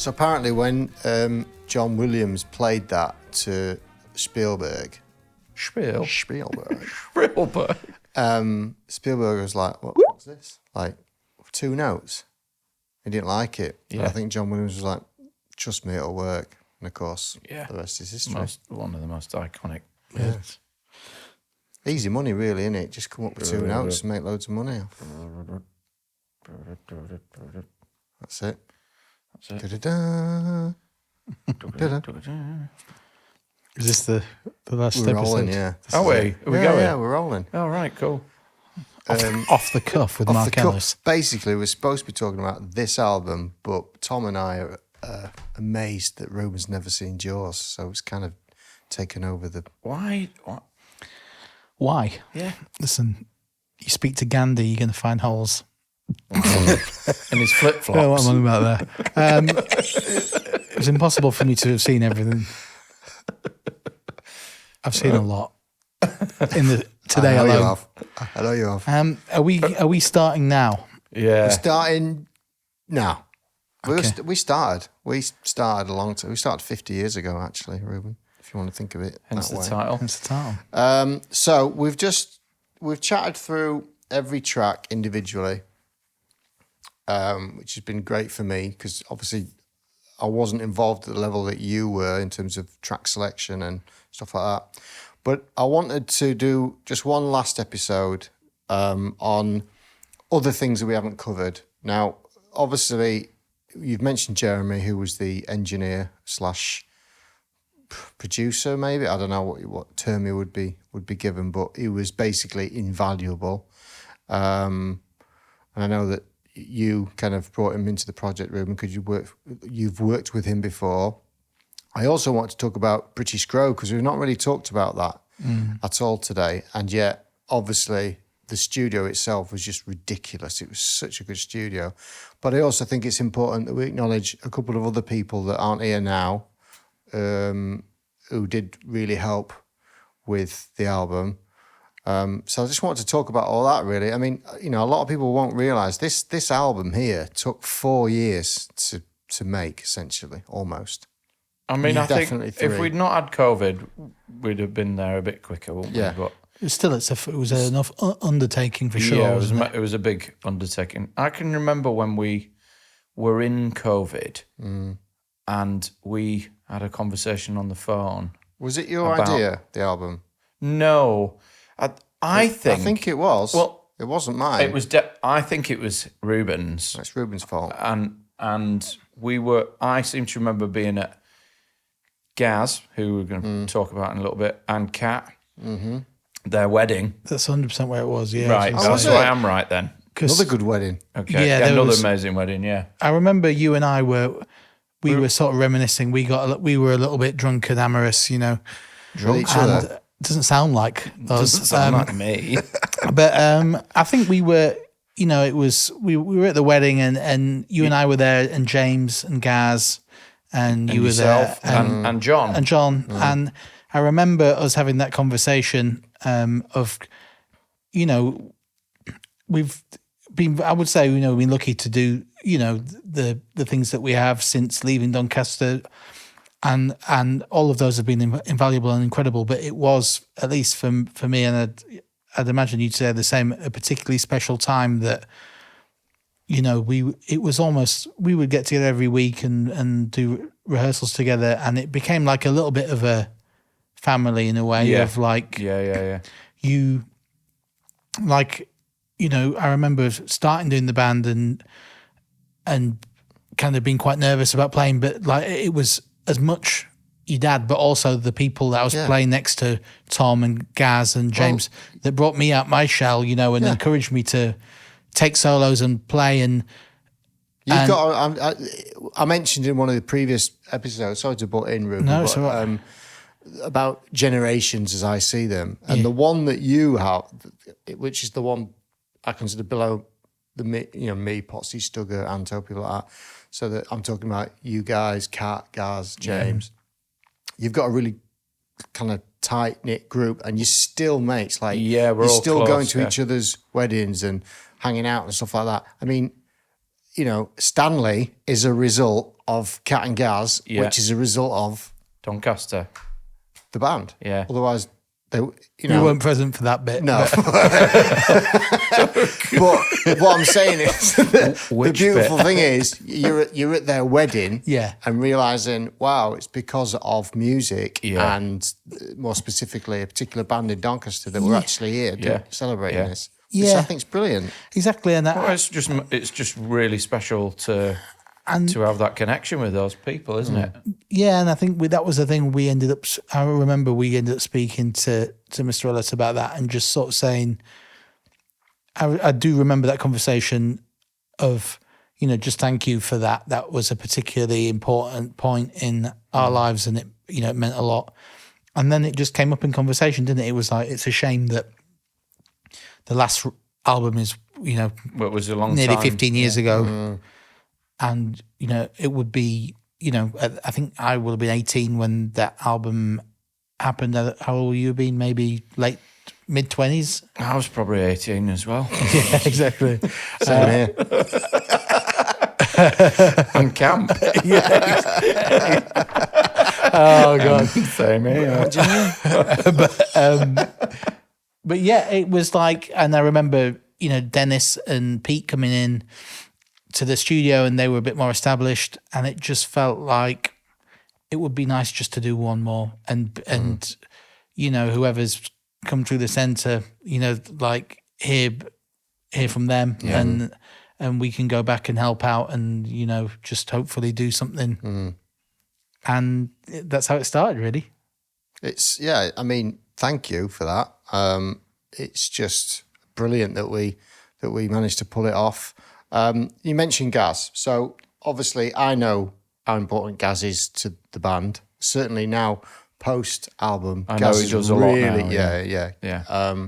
So apparently when John Williams played that to Spielberg, Spielberg was like, what's this? Like, 2 notes. He didn't like it. Yeah. And I think John Williams was like, trust me, it'll work. And of course, the rest is history. One of the most iconic. Yeah. Easy money, really, isn't it? Just come up with 2 notes and make loads of money. That's it. Da-da-da. Da-da. Is this the last We're episode? rolling, yeah. Are we? Are we going? Yeah, we're rolling. All right, cool. Off the cuff with Mark Ellis. Basically, we're supposed to be talking about this album, but Tom and I are amazed that Ruben's never seen Jaws, so it's kind of taken over the... Why? Why? Yeah. Listen, you speak to Gandhi, you're going to find holes. And his flip-flops. I know what I'm on about there. It was impossible for me to have seen everything. I've seen a lot today alone. I know you have. Are we starting now? Yeah. We're starting now. Okay. We started a long time. We started 50 years ago, actually, Ruben, if you want to think of it Hence that the way. title. That's the title. So we've chatted through every track individually, which has been great for me because obviously I wasn't involved at the level that you were in terms of track selection and stuff like that. But I wanted to do just one last episode on other things that we haven't covered. Now, obviously, you've mentioned Jeremy, who was the engineer / producer, maybe. I don't know what term he would be given, but he was basically invaluable. And I know that you kind of brought him into the project, Ruben, because you've worked with him before. I also want to talk about British Grove because we've not really talked about that at all today. And yet, obviously, the studio itself was just ridiculous. It was such a good studio. But I also think it's important that we acknowledge a couple of other people that aren't here now who did really help with the album. So I just wanted to talk about all that, really. I mean, a lot of people won't realise this album here took 4 years to make, essentially, almost. I mean, I think Definitely if 3. we'd not had COVID, we'd have been there a bit quicker, wouldn't Yeah. we? But Still, it was enough undertaking for sure. yeah, wasn't it? it was a big undertaking. I can remember when we were in COVID and we had a conversation on the phone. Was it your idea, the album? No, I think it was. Well, it wasn't mine. it was. I think it was Ruben's, It's Ruben's fault. and we were. I seem to remember being at Gaz, who we're going to talk about in a little bit, and Kat, their wedding. That's 100% where it was, yeah. Right, was that's it? why I'm right then. Another good wedding. Okay, Yeah, yeah, there another was- amazing wedding. Yeah, I remember you and I were sort of reminiscing. We were a little bit drunk and amorous, Drunk each and other. it doesn't sound like us. doesn't sound like me. But I think we were, it was we were at the wedding and you and I were there and James and Gaz and you were there Yourself and John. and John and I remember us having that conversation of, we've been, I would say, been lucky to do, the things that we have since leaving Doncaster. And all of those have been invaluable and incredible. But it was, at least for me, and I'd imagine you'd say the same, a particularly special time that, it was almost, we would get together every week and do rehearsals together. And it became like a little bit of a family in a way of like, Yeah. you, like, I remember starting doing the band and kind of being quite nervous about playing, but like it was as much your dad, but also the people that I was playing next to, Tom and Gaz and James, that brought me out my shell, and encouraged me to take solos and play. And You've got. I mentioned in one of the previous episodes. Sorry to butt in, Ruben. No, but, it's all right. about generations as I see them, and the one that you have, which is the one I consider below the me, Potsy, Stugger, Anto, people like that. So that I'm talking about you guys, Kat, Gaz, James. You've got a really kind of tight knit group, and you're still mates. Like Yeah, we're you're all still close, going to yeah. each other's weddings and hanging out and stuff like that. I mean, Stanley is a result of Cat and Gaz, which is a result of Doncaster. the band. Yeah. Otherwise, they, You weren't present for that bit. No. But what I'm saying is, the beautiful thing is, you're at their wedding, and realizing, wow, it's because of music, and more specifically, a particular band in Doncaster that we're actually here celebrating this. Which I think is brilliant. Exactly, and it's just really special to have that connection with those people, isn't it? Yeah, and I think that was the thing we ended up. I remember we ended up speaking to Mr. Ellis about that, and just sort of saying, I do remember that conversation of, just thank you for that. That was a particularly important point in our lives, and it meant a lot. And then it just came up in conversation, didn't it? It was like, it's a shame that the last album is, it was a long nearly time. 15 years ago. And, it would be, I think I would have been 18 when that album happened. How old you been? Maybe late, mid-20s? I was probably 18 as well. Yeah, exactly. Same here. On camp. Oh, God. Same here. But yeah, it was like, and I remember, Dennis and Pete coming in to the studio, and they were a bit more established, and it just felt like it would be nice just to do one more, and whoever's come through the centre, like hear from them, and we can go back and help out, and just hopefully do something, and that's how it started, really. It's thank you for that. It's just brilliant that we managed to pull it off. You mentioned Gaz, so obviously I know how important Gaz is to the band. Certainly now, post album, I Gaz know he does is a lot really, now, yeah.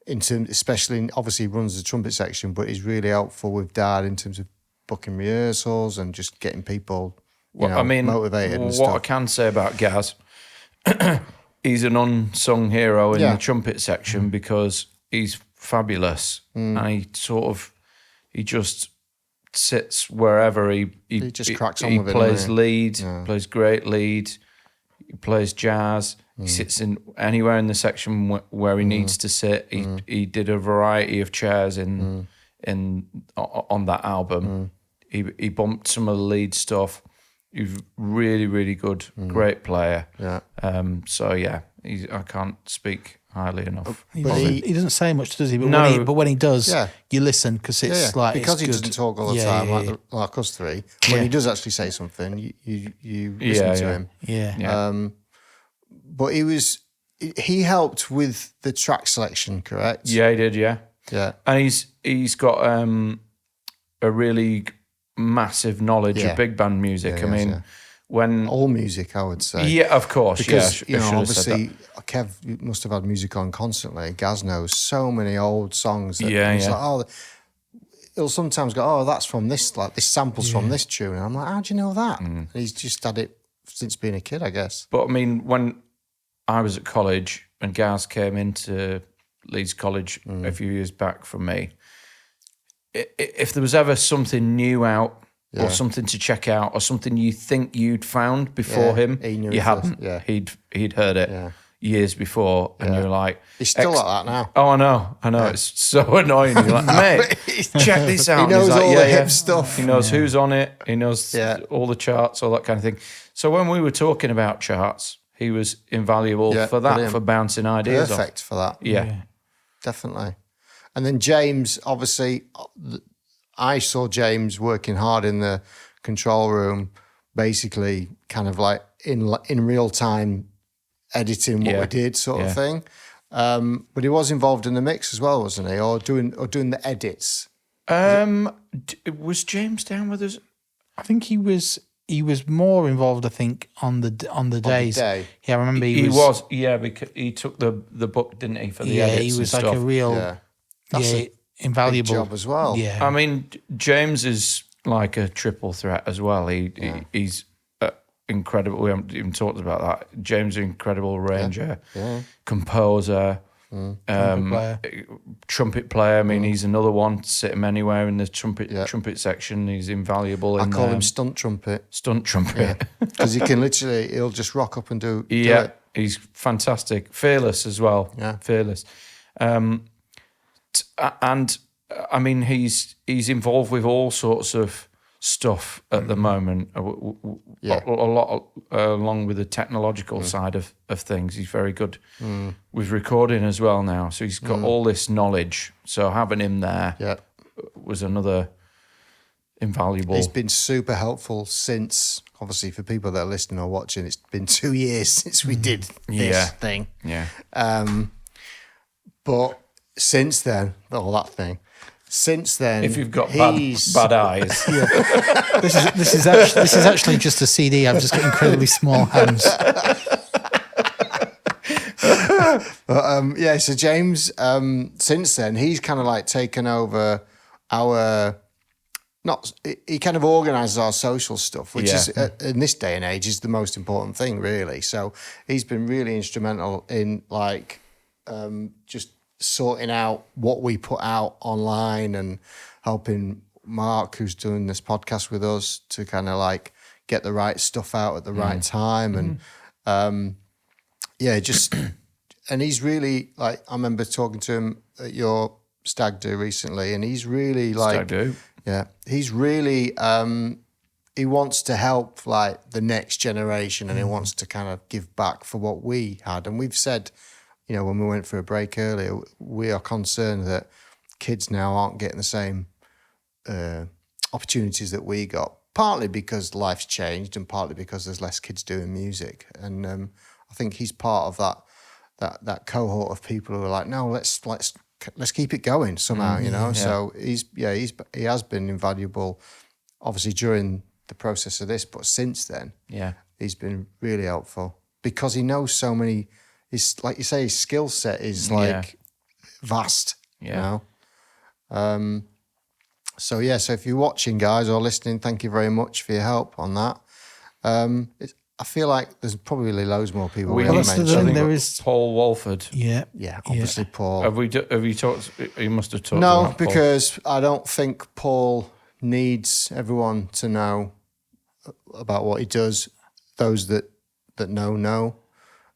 In terms, especially obviously he runs the trumpet section, but he's really helpful with Dad in terms of booking rehearsals and just getting people, motivated. And what stuff. I can say about Gaz, he's an unsung hero in the trumpet section because he's fabulous, and he just sits wherever he just cracks on he with it. plays Doesn't lead, plays great lead, he plays jazz. He sits in anywhere in the section where he needs to sit. He did a variety of chairs on that album. He bumped some of the lead stuff. He's really, really good, great player. Yeah. I can't speak highly enough. He doesn't say much, does he? But No. when he does, you listen because it's like because it's he good. doesn't talk all the time like us three. When he does actually say something, you listen to him. Yeah. But he helped with the track selection, correct? Yeah, he did. Yeah. And he's got a really massive knowledge of big band music. When all music, I would say. Yeah, of course. Because I should have said obviously, Kev must have had music on constantly. Gaz knows so many old songs. That he's like, he'll sometimes go, "Oh, that's from this. Like this sample's from this tune." And I'm like, "How do you know that?" And he's just had it since being a kid, I guess. But when I was at college and Gaz came into Leeds College a few years back from me, if there was ever something new out or something to check out or something you think you'd found before him, you hadn't. Yeah. He'd heard it years before, and you're like... He's still like that now. Oh, I know. Yeah. It's so annoying. You're like, mate, check this out. He knows like, all the hip stuff. He knows who's on it. He knows all the charts, all that kind of thing. So when we were talking about charts, he was invaluable for that, brilliant. For bouncing ideas off. Perfect for that. Yeah. Definitely. And then James, obviously, I saw James working hard in the control room, basically kind of like in real time editing what we did sort of thing. But he was involved in the mix as well, wasn't he? Or doing the edits. Was James down with us? I think he was more involved, I think, on the days. day. Yeah, I remember he was. Yeah, because he took the book, didn't he, for the edits he was and like stuff. a real invaluable big job as well. Yeah. I mean, James is like a triple threat as well. He's incredible. We haven't even talked about that. James is an incredible arranger, composer, Trumpet player. player. I mean, he's another one. Sit him anywhere in the trumpet section. He's invaluable. I call him stunt trumpet. Stunt trumpet. Because he'll just rock up and do Yeah, it. he's fantastic. Fearless as well. Yeah. Fearless. And I mean, he's involved with all sorts of stuff at the moment. A lot along with the technological side of things. He's very good with recording as well now. So he's got all this knowledge. So having him there was another invaluable. He's been super helpful since, obviously, for people that are listening or watching, it's been 2 years since we did this thing. Yeah. But since then, since then, If you've got bad eyes. This is actually just a CD. I've just got incredibly small hands. But, so James, since then, he's kind of like taken over he kind of organises our social stuff, which is, in this day and age, is the most important thing, really. So he's been really instrumental in like just sorting out what we put out online and helping Mark, who's doing this podcast with us, to kind of like get the right stuff out at the right time. And and he's really like, I remember talking to him at your stag do recently, and he's really like, Stag do. Yeah, he's really, he wants to help like the next generation, and he wants to kind of give back for what we had. And we've said, you know, when we went for a break earlier, we are concerned that kids now aren't getting the same opportunities that we got, partly because life's changed and partly because there's less kids doing music. And I think he's part of that cohort of people who are like, no, let's keep it going somehow, you know. So he has been invaluable, obviously during the process of this, but since then, he's been really helpful because he knows so many. His, like you say, his skill set is like vast, you know. So if you're watching, guys, or listening, thank you very much for your help on that. I feel like there's probably loads more people we haven't mentioned. There is Paul Walford. Yeah, obviously Paul. Have you talked? You must have talked. No, about because I don't think Paul needs everyone to know about what he does. Those that know.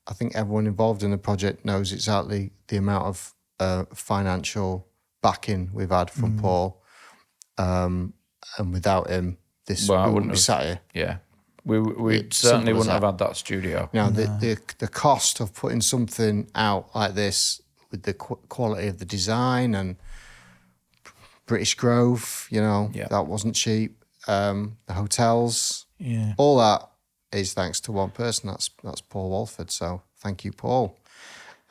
I think everyone involved in the project knows exactly the amount of financial backing we've had from Paul. And without him, we wouldn't be sat here. Yeah. We certainly wouldn't have had that studio. Now, the cost of putting something out like this with the quality of the design and British Grove, you know, that wasn't cheap. The hotels, all that is thanks to one person. That's Paul Walford. So thank you, Paul.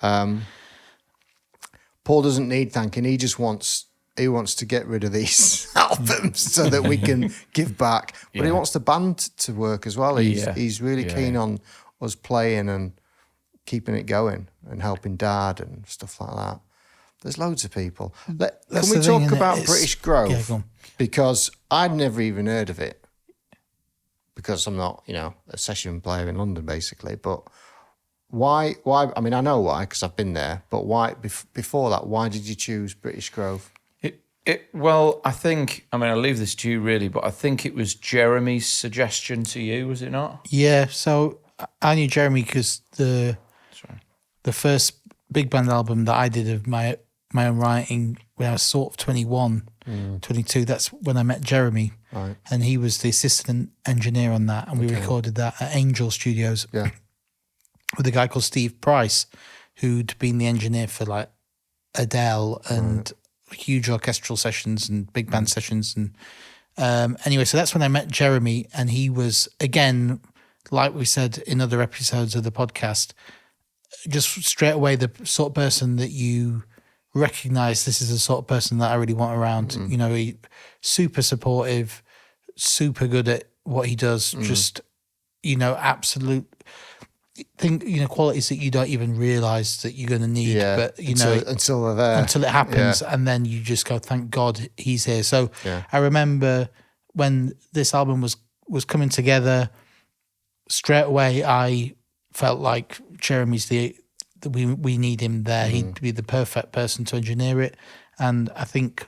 Paul doesn't need thanking. He just wants to get rid of these albums so that we can give back. But he wants the band to work as well. He's really keen on us playing and keeping it going and helping Dad and stuff like that. There's loads of people. Can we talk about British Grove? Yeah, go on. Because I'd never even heard of it. Because I'm not, you know, a session player in London, basically. But why? I mean, I know why, because I've been there. But why, before that, why did you choose British Grove? Well, I think, I mean, I'll leave this to you really, but I think it was Jeremy's suggestion to you, was it not? Yeah, so I knew Jeremy because the first big band album that I did of my own writing when I was sort of 21, 22, that's when I met Jeremy. Right. And he was the assistant engineer on that, and we recorded that at Angel Studios with a guy called Steve Price, who'd been the engineer for like Adele and huge orchestral sessions and big band sessions. And anyway, so that's when I met Jeremy, and he was, again, like we said in other episodes of the podcast, just straight away the sort of person that you recognize, this is the sort of person that I really want around. You know, he super supportive, super good at what he does, just, you know, absolute qualities that you don't even realize that you're going to need, but until they're there, until it happens, and then you just go, thank God he's here. So I remember when this album was coming together, straight away I felt like Jeremy's the we need him there. He'd be the perfect person to engineer it. And I think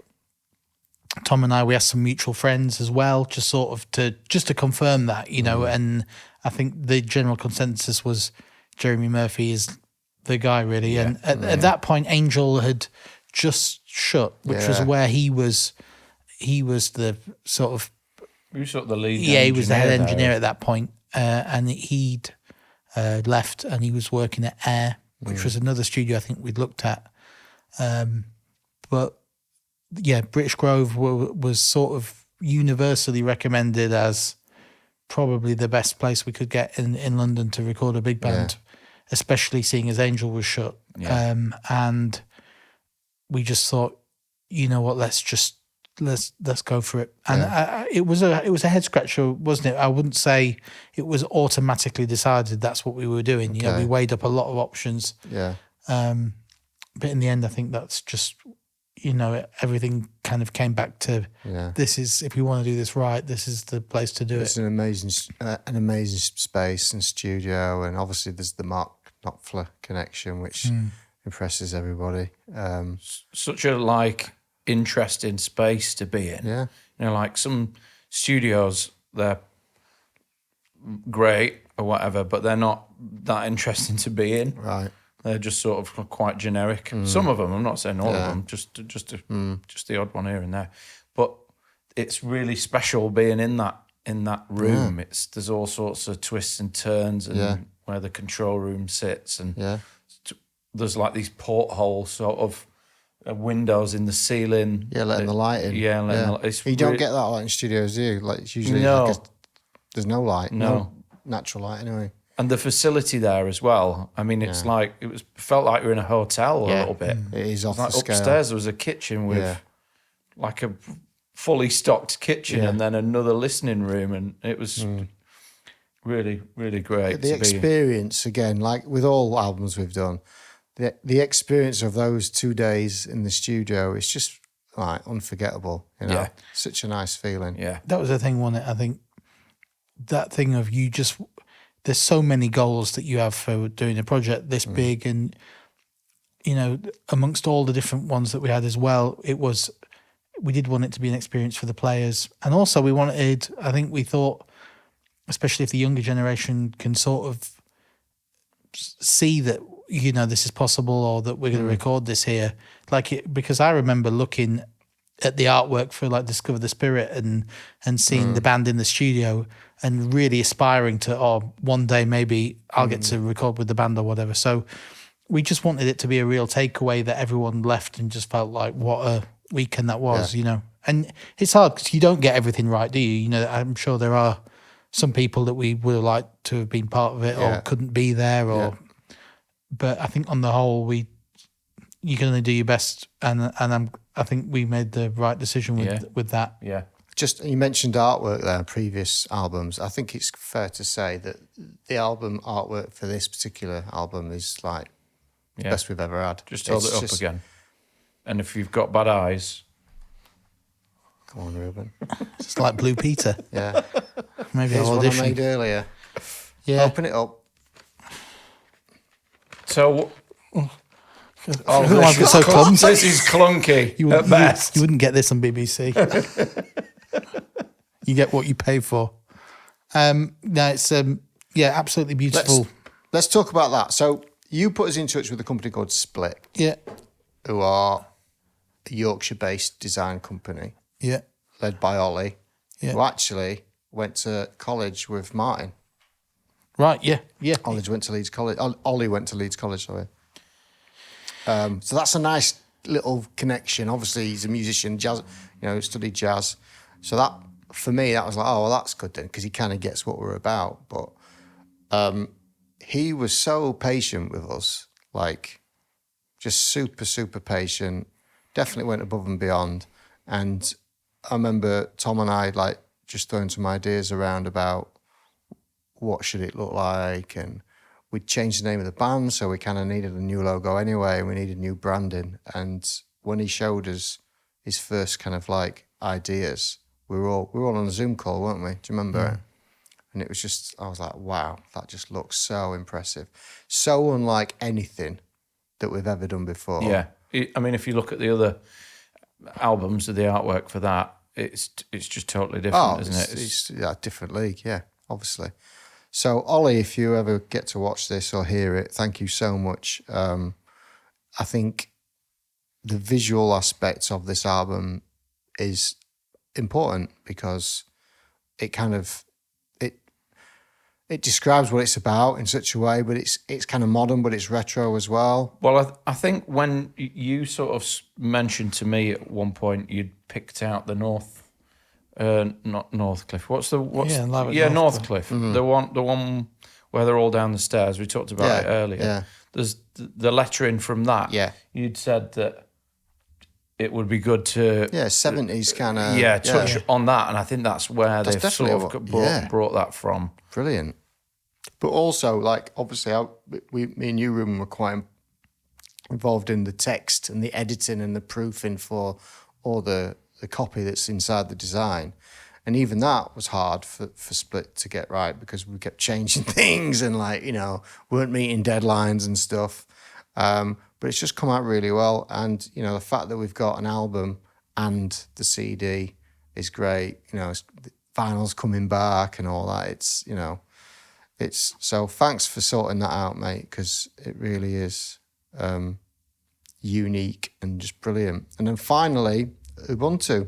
Tom and I, we asked some mutual friends as well, just to confirm that, you know. And I think the general consensus was Jeremy Murphy is the guy, really. Yeah. And at that point, Angel had just shut, which was where he was the sort of He was sort of the lead. yeah, he was the head engineer engineer there. at that point, and he'd left, and he was working at Air, which was another studio I think we'd looked at. But yeah, British Grove was sort of universally recommended as probably the best place we could get in London to record a big band, especially seeing as Angel was shut. Yeah. And we just thought, you know what, let's go for it. And it was a head scratcher, wasn't it? I wouldn't say it was automatically decided that's what we were doing. You know, we weighed up a lot of options. Yeah. But in the end, I think that's just, you know, everything kind of came back to this is, if you want to do this right, this is the place to do It's it. an amazing space and studio, and obviously there's the Mark Knopfler connection, which impresses everybody. Such a interesting space to be in. Yeah. You know, like some studios, they're great or whatever, but they're not that interesting to be in. Right. They're just sort of quite generic. Some of them, I'm not saying all of them, just the odd one here and there. But it's really special being in that room. There's all sorts of twists and turns, and where the control room sits, and there's like these porthole sort of windows in the ceiling. Yeah, letting the light in. Yeah, letting the light. You don't get that light in studios, do you? Like it's usually there's no light, no natural light anyway. And the facility there as well. I mean, it's like felt like we were in a hotel a little bit. It is off the scale. Upstairs there was a kitchen with like a fully stocked kitchen and then another listening room, and it was really, really great. The experience again, like with all albums we've done, the experience of those 2 days in the studio is just unforgettable. You know, such a nice feeling. Yeah, That was the thing, wasn't it? I think that thing of there's so many goals that you have for doing a project this big, and you know, amongst all the different ones that we had as well, we did want it to be an experience for the players, and also we thought, especially if the younger generation can sort of see that, you know, this is possible, or that we're going to record this here, because I remember looking at the artwork for like Discover the Spirit and seeing the band in the studio, and really aspiring to, one day maybe I'll get to record with the band or whatever. So we just wanted it to be a real takeaway that everyone left and just felt like what a weekend that was, you know. And it's hard because you don't get everything right, do you? You know, I'm sure there are some people that we would have liked to have been part of it or couldn't be there, but I think on the whole, you can only do your best, and I think we made the right decision with that. yeah. Just, you mentioned artwork there, previous albums. I think it's fair to say that the album artwork for this particular album is like the best we've ever had. Just hold it up again. And if you've got bad eyes, come on, Ruben. It's like Blue Peter. Yeah. Maybe Here's I'll one I audition. made earlier. Yeah. Open it up. so Why is it so clumsy? this is clunky at best. You wouldn't get this on BBC. You get what you pay for. No, it's absolutely beautiful. Let's talk about that. So you put us in touch with a company called Split, Yeah, who are a Yorkshire-based design company yeah, led by Ollie, Yeah. who actually went to college with Martin. right. Yeah, yeah. Ollie went to Leeds College. Ollie went to Leeds College, sorry. So that's a nice little connection. Obviously, he's a musician, jazz. You know, studied jazz. So that, for me, that was like, oh, well, that's good then, because he kind of gets what we're about. But he was so patient with us, like, just super, super patient. Definitely went above and beyond. And I remember Tom and I, like, just throwing some ideas around about what should it look like, and we'd changed the name of the band, so we kind of needed a new logo anyway, and we needed new branding. And when he showed us his first kind of like ideas, we were all on a Zoom call, weren't we? Do you remember it? And it was just, I was like, wow, that just looks so impressive. So unlike anything that we've ever done before. Yeah. I mean, if you look at the other albums of the artwork for that, it's just totally different, isn't it? It's a different league, yeah, obviously. So, Ollie, if you ever get to watch this or hear it, thank you so much. I think the visual aspects of this album is important because it kind of it describes what it's about in such a way, but it's kind of modern, but it's retro as well. Well, I think when you sort of mentioned to me at one point you'd picked out the not Northcliffe. Northcliffe. Mm-hmm. The one where they're all down the stairs. We talked about it earlier. Yeah. There's the lettering from that. Yeah. You'd said that it would be good to 70s kind of touch on that, and I think that's where they've sort of definitely brought that from. Brilliant. But also, like, obviously, me and you, Ruben, were quite involved in the text and the editing and the proofing for all the copy that's inside the design. And even that was hard for Split to get right because we kept changing things and, like, weren't meeting deadlines and stuff. But it's just come out really well. And, the fact that we've got an album and the CD is great. Vinyl's coming back and all that. It's so thanks for sorting that out, mate, because it really is unique and just brilliant. And then finally, Ubuntu.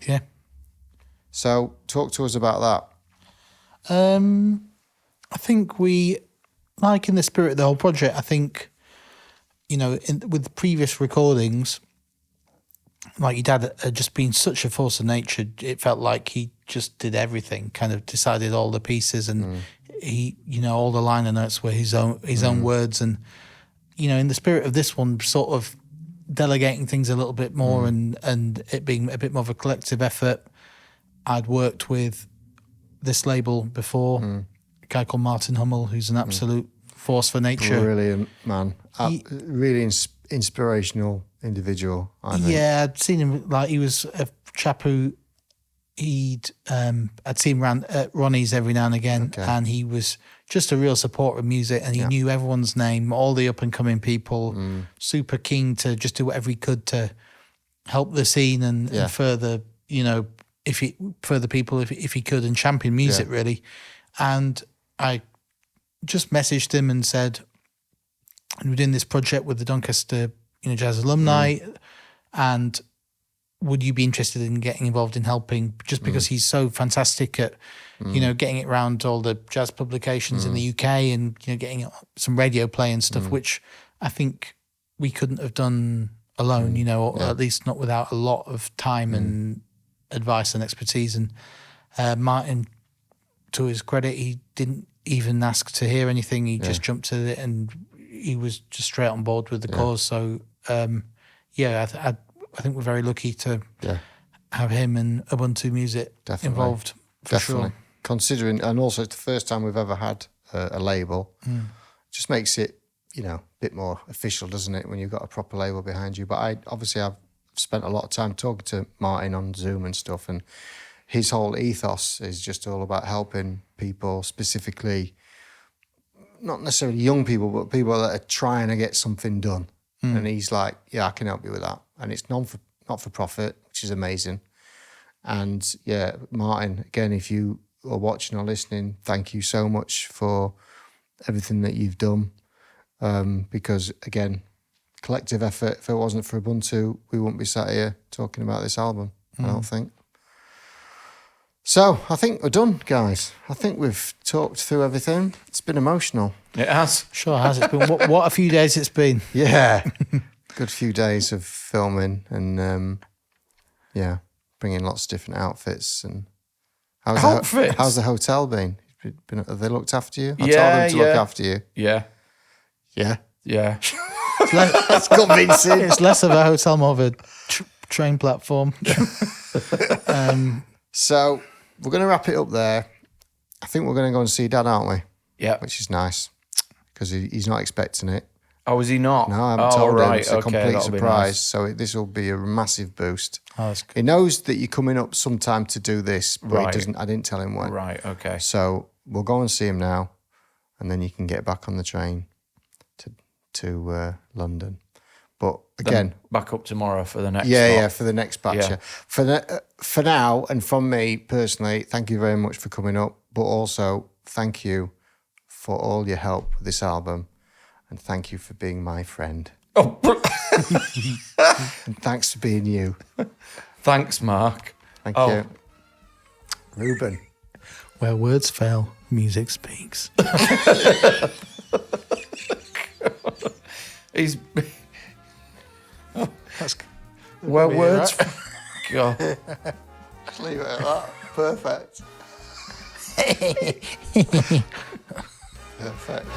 Yeah. So talk to us about that. I think we, like in the spirit of the whole project, I think, with the previous recordings, like your dad had just been such a force of nature. It felt like he just did everything, kind of decided all the pieces, and he, all the liner notes were his own words. And, in the spirit of this one, sort of delegating things a little bit more and it being a bit more of a collective effort. I'd worked with this label before, a guy called Martin Hummel, who's an absolute force for nature. Brilliant, man. Really inspirational individual, I think. Yeah, I'd seen him, like, he was a chap who I'd seen him around at Ronnie's every now and again, and he was just a real supporter of music, and he knew everyone's name, all the up-and-coming people, super keen to just do whatever he could to help the scene and further, further people if he could, and champion music, really. And I just messaged him and said, and we're doing this project with the Doncaster, Jazz alumni, and would you be interested in getting involved in helping? Just because he's so fantastic at, getting it around all the jazz publications in the UK and getting some radio play and stuff, which I think we couldn't have done alone, or at least not without a lot of time and advice and expertise. And Martin, to his credit, he didn't even ask to hear anything. He just jumped to it, and he was just straight on board with the cause. So, I think we're very lucky to have him and Ubuntu Music involved, for sure. Considering, and also it's the first time we've ever had a label. Just makes it, a bit more official, doesn't it, when you've got a proper label behind you. But I've spent a lot of time talking to Martin on Zoom and stuff, and his whole ethos is just all about helping people, specifically, not necessarily young people, but people that are trying to get something done. And he's like, I can help you with that. And it's not for profit, which is amazing. And Martin, again, if you are watching or listening, thank you so much for everything that you've done. Because again, collective effort. If it wasn't for Ubuntu, we wouldn't be sat here talking about this album, I don't think. So I think we're done, guys. I think we've talked through everything. It's been emotional. It has. Sure has. It's been what a few days it's been. Yeah. Good few days of filming and bringing lots of different outfits. And Outfits? How's the hotel been? Have they looked after you? I told Yeah, them to look after you. Yeah. Yeah. Yeah. That's convincing. It's less of a hotel, more of a train platform. So we're going to wrap it up there. I think we're going to go and see Dad, aren't we? Yeah. Which is nice because he's not expecting it. Oh, is he not? No, I haven't told him. It's a complete that'll be surprise. nice. So this will be a massive boost. Oh, that's good. He knows that you're coming up sometime to do this, but Right. he doesn't. I didn't tell him when. Right, okay. So we'll go and see him now, and then you can get back on the train to London. But again, Then back up tomorrow for the next. for the next batch. Yeah. For now, and from me personally, thank you very much for coming up. But also, thank you for all your help with this album, and thank you for being my friend. Oh, And thanks for being you. thanks, Mark. Thank you, Ruben. Where words fail, music speaks. He's That's well be words. God. Just leave it at that. Perfect. Perfect.